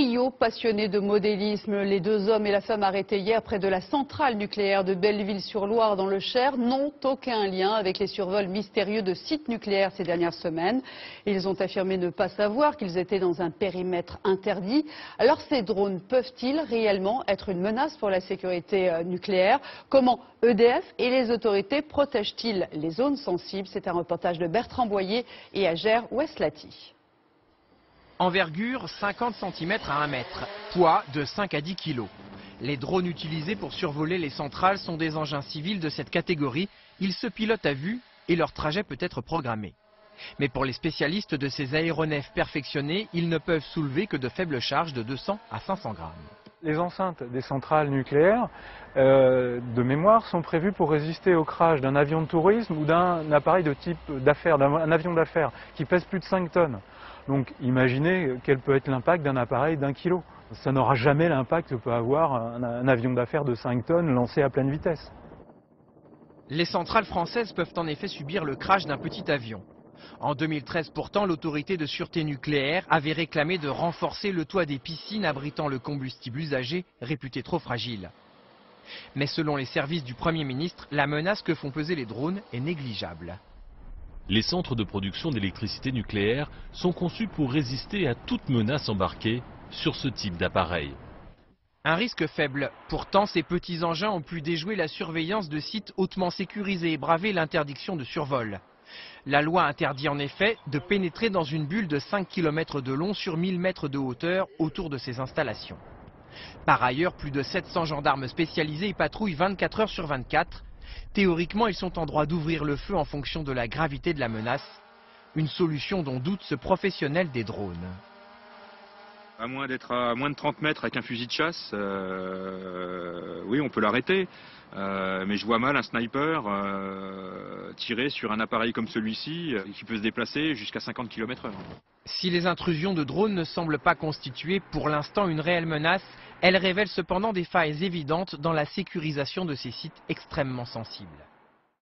trio passionné de modélisme. Les deux hommes et la femme arrêtés hier près de la centrale nucléaire de Belleville-sur-Loire dans le Cher n'ont aucun lien avec les survols mystérieux de sites nucléaires ces dernières semaines. Ils ont affirmé ne pas savoir qu'ils étaient dans un périmètre interdit. Alors ces drones peuvent-ils réellement être une menace pour la sécurité nucléaire? Comment EDF et les autorités protègent-ils les zones sensibles? C'est un reportage de Bertrand Boyer et Ager Oueslati. Envergure 50 cm à 1 mètre, poids de 5 à 10 kg. Les drones utilisés pour survoler les centrales sont des engins civils de cette catégorie. Ils se pilotent à vue et leur trajet peut être programmé. Mais pour les spécialistes de ces aéronefs perfectionnés, ils ne peuvent soulever que de faibles charges de 200 à 500 grammes. Les enceintes des centrales nucléaires, de mémoire, sont prévues pour résister au crash d'un avion de tourisme ou d'un appareil de type d'affaires, d'un avion d'affaires qui pèse plus de 5 tonnes. Donc imaginez quel peut être l'impact d'un appareil d'1 kilo. Ça n'aura jamais l'impact que peut avoir un avion d'affaires de 5 tonnes lancé à pleine vitesse. Les centrales françaises peuvent en effet subir le crash d'un petit avion. En 2013 pourtant, l'autorité de sûreté nucléaire avait réclamé de renforcer le toit des piscines abritant le combustible usagé, réputé trop fragile. Mais selon les services du Premier ministre, la menace que font peser les drones est négligeable. Les centres de production d'électricité nucléaire sont conçus pour résister à toute menace embarquée sur ce type d'appareil. Un risque faible. Pourtant, ces petits engins ont pu déjouer la surveillance de sites hautement sécurisés et braver l'interdiction de survol. La loi interdit en effet de pénétrer dans une bulle de 5 km de long sur 1000 mètres de hauteur autour de ces installations. Par ailleurs, plus de 700 gendarmes spécialisés y patrouillent 24 heures sur 24. Théoriquement, ils sont en droit d'ouvrir le feu en fonction de la gravité de la menace. Une solution dont doute ce professionnel des drones. À moins d'être à moins de 30 mètres avec un fusil de chasse, oui, on peut l'arrêter. Mais je vois mal un sniper tirer sur un appareil comme celui-ci qui peut se déplacer jusqu'à 50 km/h. Si les intrusions de drones ne semblent pas constituer pour l'instant une réelle menace, elles révèlent cependant des failles évidentes dans la sécurisation de ces sites extrêmement sensibles.